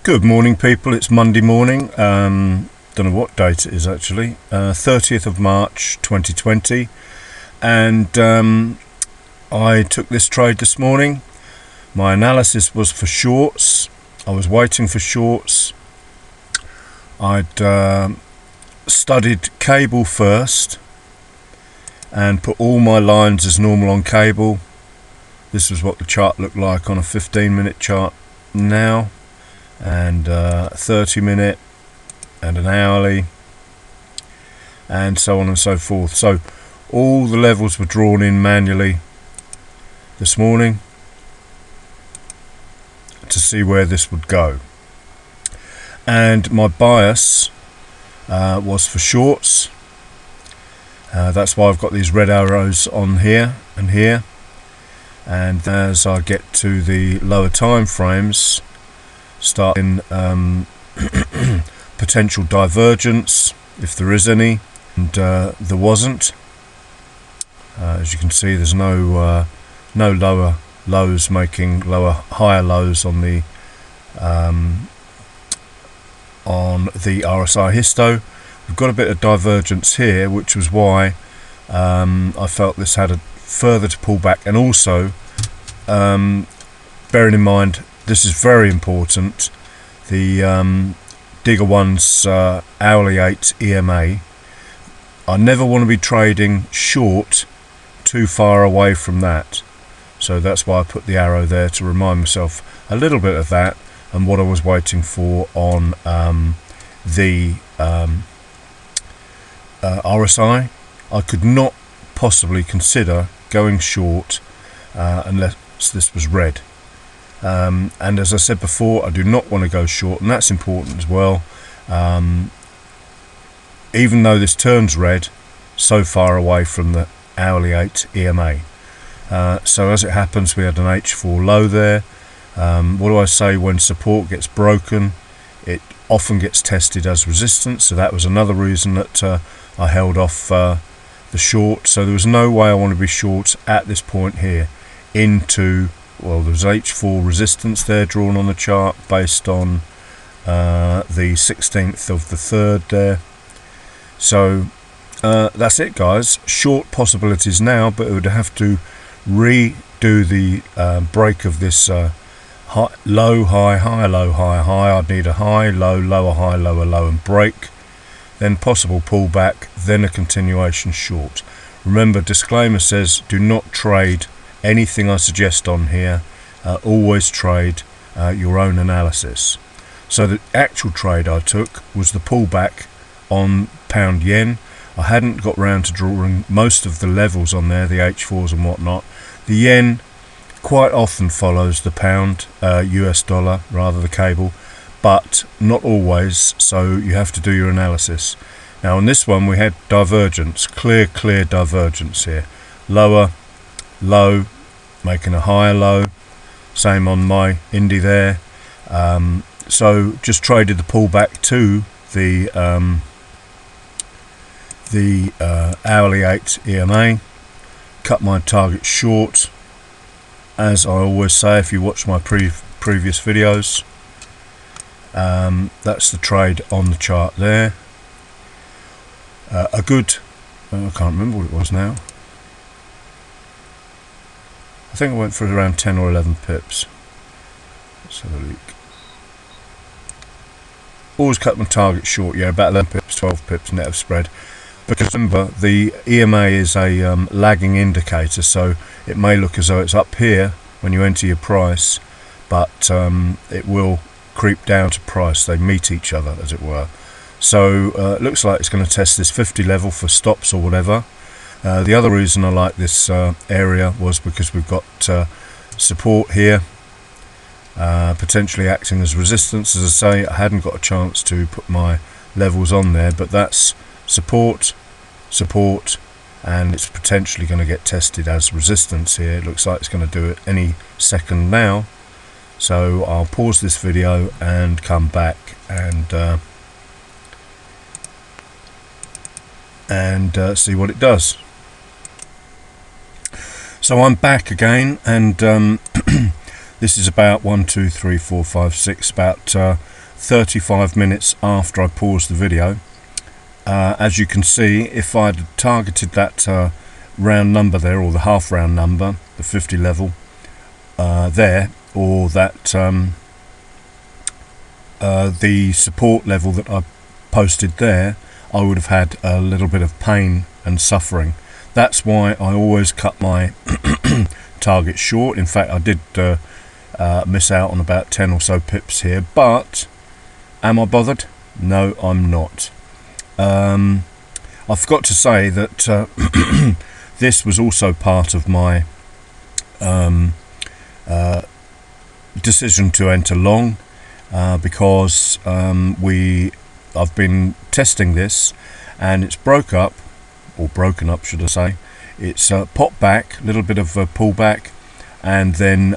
Good morning, people. It's Monday morning. Don't know what date it is actually. 30th of March 2020, and I took this trade this morning. My analysis was for shorts. I was waiting for shorts. I'd studied cable first and put all my lines as normal on cable. This was what the chart looked like on a 15-minute chart now, and 30-minute and an hourly, and so on and so forth. So all the levels were drawn in manually this morning to see where this would go, and my bias was for shorts. That's why I've got these red arrows on here and here, and as I get to the lower time frames, starting potential divergence, if there is any, and there wasn't. As you can see, there's no lower lows making higher lows on the RSI histo. We've got a bit of divergence here, which was why I felt this had a further to pull back. And also, bearing in mind, this is very important, the Digger One's hourly 8 EMA. I never want to be trading short too far away from that, so that's why I put the arrow there to remind myself a little bit of that and what I was waiting for on the RSI. I could not possibly consider going short unless this was red. And as I said before, I do not want to go short, and that's important as well. Even though this turns red, so far away from the hourly 8 EMA. So as it happens, we had an H4 low there. What do I say when support gets broken? It often gets tested as resistance, so that was another reason that I held off the short. So there was no way I want to be short at this point here into, well, there's H4 resistance there drawn on the chart based on the 16th of the 3rd there. So that's it, guys. Short possibilities now, but it would have to redo the break of this high, low, high, high, low, high, high. I'd need a high, low, lower, high, lower, low, and break. Then possible pullback, then a continuation short. Remember, disclaimer says do not trade anything I suggest on here. Always trade your own analysis. So the actual trade I took was the pullback on pound yen. I hadn't got round to drawing most of the levels on there, the H4s and whatnot. The yen quite often follows the pound, US dollar, rather the cable, but not always, so you have to do your analysis. Now on this one we had divergence, clear divergence here. Lower, low, making a higher low, same on my Indy there. So just traded the pullback to the hourly 8 EMA, cut my target short, as I always say if you watch my previous videos. That's the trade on the chart there. A good, I can't remember what it was now. I think I went for around 10 or 11 pips. Let's have a look. Always cut my target short, yeah, about 11 pips, 12 pips net of spread. Because remember, the EMA is a lagging indicator, so it may look as though it's up here when you enter your price, but it will creep down to price. They meet each other, as it were. So it looks like it's going to test this 50 level for stops or whatever. The other reason I like this area was because we've got support here, potentially acting as resistance. As I say, I hadn't got a chance to put my levels on there, but that's support, and it's potentially going to get tested as resistance here. It looks like it's going to do it any second now. So I'll pause this video and come back and see what it does. So I'm back again, and this is about 1, 2, 3, 4, 5, 6, about 35 minutes after I paused the video. As you can see, if I'd targeted that round number there, or the half round number, the 50 level there, or that the support level that I posted there, I would have had a little bit of pain and suffering. That's why I always cut my target short. In fact, I did miss out on about 10 or so pips here, but am I bothered? No, I'm not. I forgot to say that this was also part of my decision to enter long, because I've been testing this, and it's broken up should I say. It's popped back, a little bit of a pullback, and then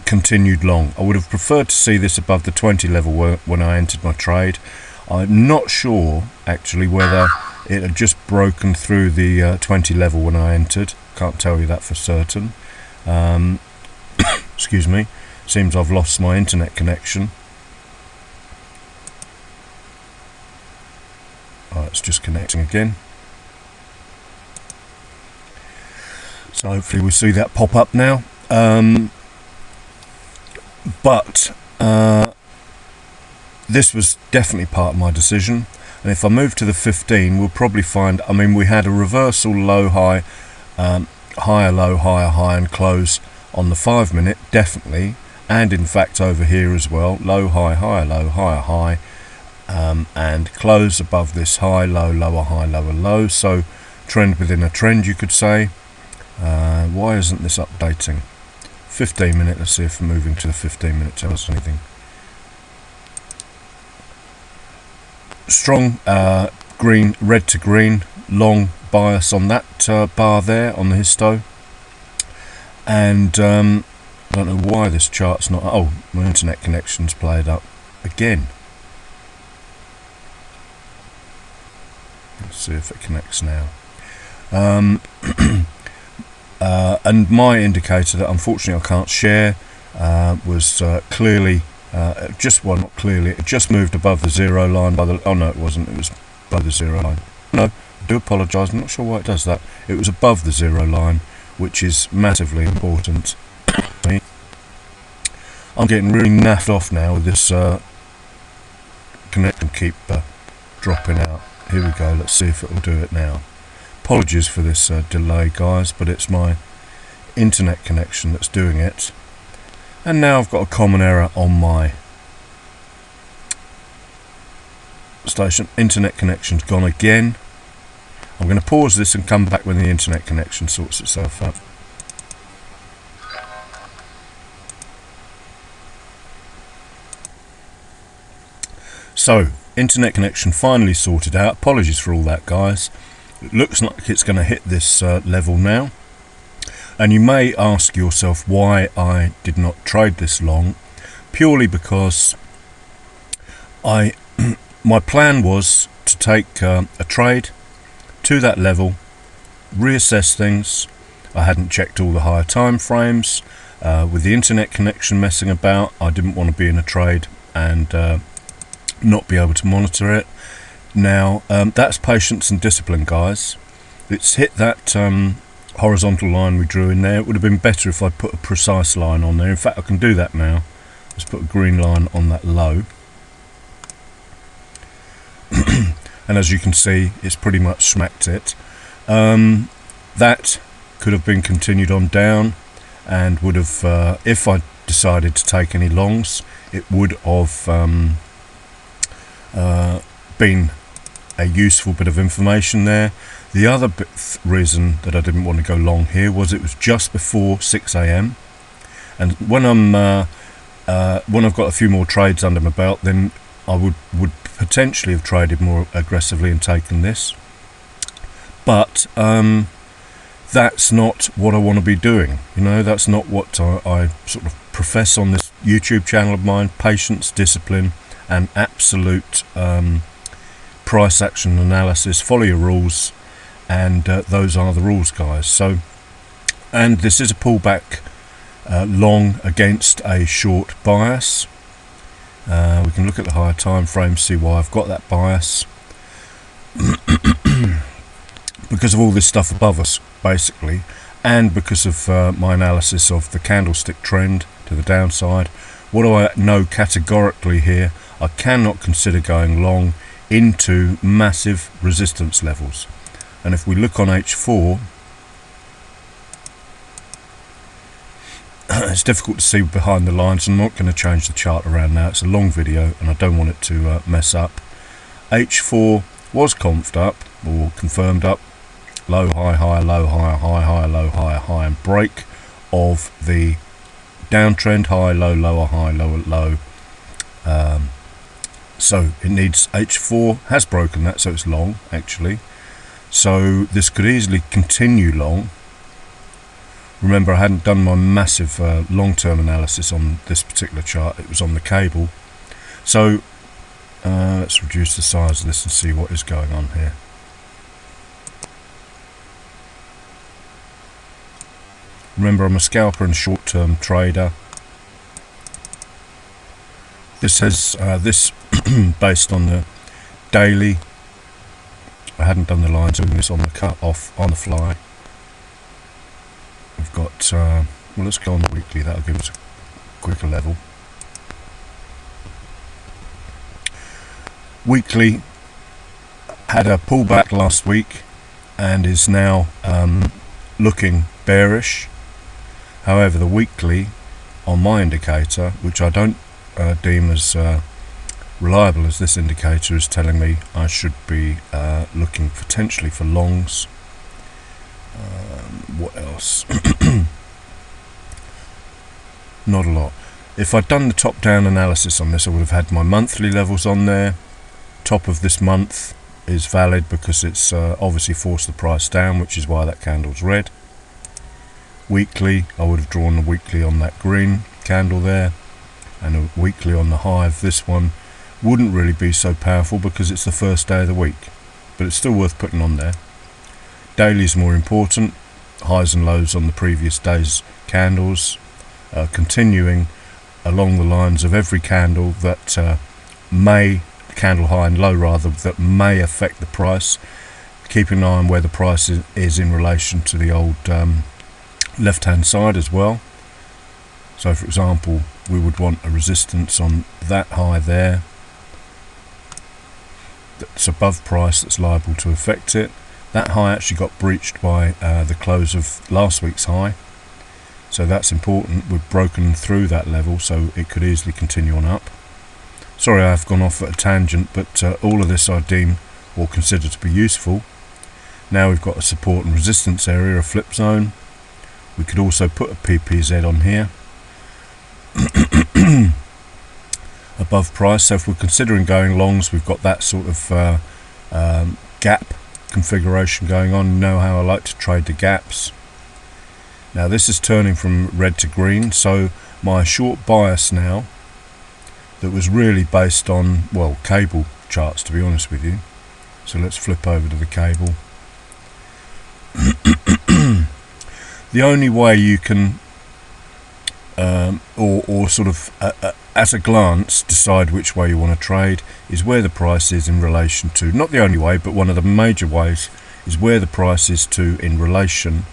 continued long. I would have preferred to see this above the 20 level when I entered my trade. I'm not sure actually whether it had just broken through the 20 level when I entered. Can't tell you that for certain. Excuse me. Seems I've lost my internet connection. It's just connecting again. So hopefully we'll see that pop up now. But this was definitely part of my decision. And if I move to the 15, we'll probably find, I mean, we had a reversal low high, higher low, higher high, and close on the 5 minute, definitely. And in fact over here as well, low high, higher low, higher high, and close above this high, low, lower high, lower low. So trend within a trend, you could say. Why isn't this updating? 15 minute, let's see if moving to the 15 minute tells us anything. Strong green, red to green, long bias on that bar there on the histo. And I don't know why this chart's not, oh, my internet connection's played up again. Let's see if it connects now. And my indicator that unfortunately I can't share was clearly, not clearly, it just moved above the zero line by the, oh no it wasn't, it was above the zero line. No, I do apologise, I'm not sure why it does that. It was above the zero line, which is massively important. I'm getting really naffed off now with this connection keep dropping out. Here we go, let's see if it will do it now. Apologies for this delay guys, but it's my internet connection that's doing it. And now I've got a common error on my station. Internet connection's gone again. I'm going to pause this and come back when the internet connection sorts itself out. So, internet connection finally sorted out. Apologies for all that guys. It looks like it's going to hit this level now. And you may ask yourself why I did not trade this long. Purely because my plan was to take a trade to that level, reassess things. I hadn't checked all the higher time frames. With the internet connection messing about, I didn't want to be in a trade and not be able to monitor it. Now that's patience and discipline guys. It's hit that horizontal line we drew in there. It would have been better if I'd put a precise line on there. In fact I can do that now. Let's put a green line on that low. And as you can see it's pretty much smacked it. That could have been continued on down and would have, if I decided to take any longs, it would have been a useful bit of information there. The other reason that I didn't want to go long here was it was just before 6 AM, and when I've got a few more trades under my belt, then I would potentially have traded more aggressively and taken this. But that's not what I want to be doing. You know, that's not what I sort of profess on this YouTube channel of mine. Patience, discipline, and absolute price action analysis. Follow your rules, and those are the rules guys. So, and this is a pullback long against a short bias. We can look at the higher time frame, see why I've got that bias. Because of all this stuff above us, basically, and because of my analysis of the candlestick trend to the downside, what do I know categorically here? I cannot consider going long into massive resistance levels. And if we look on H4, it's difficult to see behind the lines. I'm not going to change the chart around now. It's a long video and I don't want it to mess up. H4 was confed up, or confirmed up, low, high, high, low, high, high, high, low, high, high, and break of the downtrend, high, low, lower, high, lower, low. So it needs H4, has broken that, so it's long actually. So this could easily continue long. Remember, I hadn't done my massive long-term analysis on this particular chart. It was on the cable. So let's reduce the size of this and see what is going on here. Remember, I'm a scalper and short-term trader. This has this based on the daily. I hadn't done the lines, doing this on the cut off on the fly. We've got well, let's go on the weekly. That'll give us a quicker level. Weekly had a pullback last week and is now looking bearish. However, the weekly on my indicator, which I don't deem as reliable as this indicator, is telling me I should be looking potentially for longs. What else? Not a lot. If I'd done the top-down analysis on this, I would have had my monthly levels on there. Top of this month is valid because it's obviously forced the price down, which is why that candle's red. Weekly, I would have drawn the weekly on that green candle there, and a weekly on the high of this one wouldn't really be so powerful because it's the first day of the week, but it's still worth putting on there. Daily is more important. Highs and lows on the previous day's candles, continuing along the lines of every candle that may, candle high and low rather, that may affect the price. Keeping an eye on where the price is in relation to the old left hand side as well. So for example, we would want a resistance on that high there that's above price, that's liable to affect it. That high actually got breached by the close of last week's high, so that's important. We've broken through that level, so it could easily continue on up. Sorry, I've gone off at a tangent, but all of this I deem or consider to be useful. Now we've got a support and resistance area, a flip zone. We could also put a PPZ on here above price. So if we're considering going longs, we've got that sort of gap configuration going on. You know how I like to trade the gaps. Now this is turning from red to green, so my short bias now, that was really based on, well, cable charts, to be honest with you. So let's flip over to the cable. The only way you can or sort of at a glance decide which way you want to trade is where the price is in relation to, not the only way, but one of the major ways is where the price is to in relation,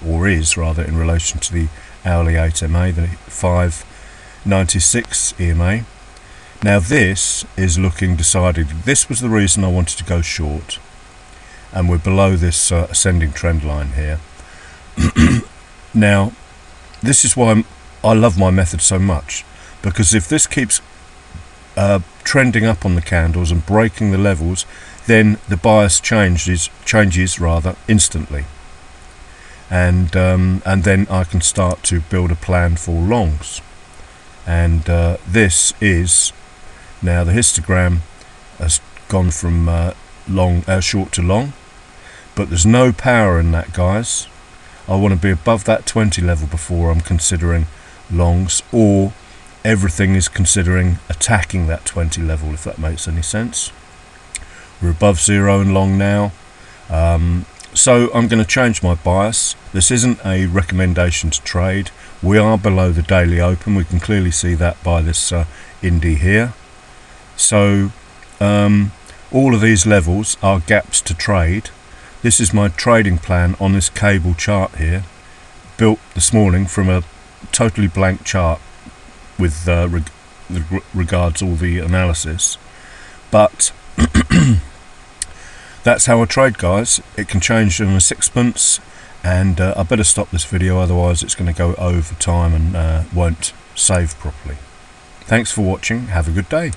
or is rather in relation to the hourly 8 MA, the 596 EMA. Now this is looking decided. This was the reason I wanted to go short, and we're below this ascending trend line here. Now this is why I love my method so much, because if this keeps trending up on the candles and breaking the levels, then the bias changes rather instantly, and then I can start to build a plan for longs. And this is now the histogram has gone from short to long, but there's no power in that, guys. I want to be above that 20 level before I'm considering longs, or everything is considering attacking that 20 level, if that makes any sense. We're above zero and long now, so I'm going to change my bias. This isn't a recommendation to trade. We are below the daily open. We can clearly see that by this Indy here. So all of these levels are gaps to trade. This is my trading plan on this cable chart here, built this morning from a totally blank chart with regards all the analysis, but that's how I trade, guys. It can change in a sixpence, and I better stop this video, otherwise it's going to go over time and won't save properly. Thanks for watching. Have a good day.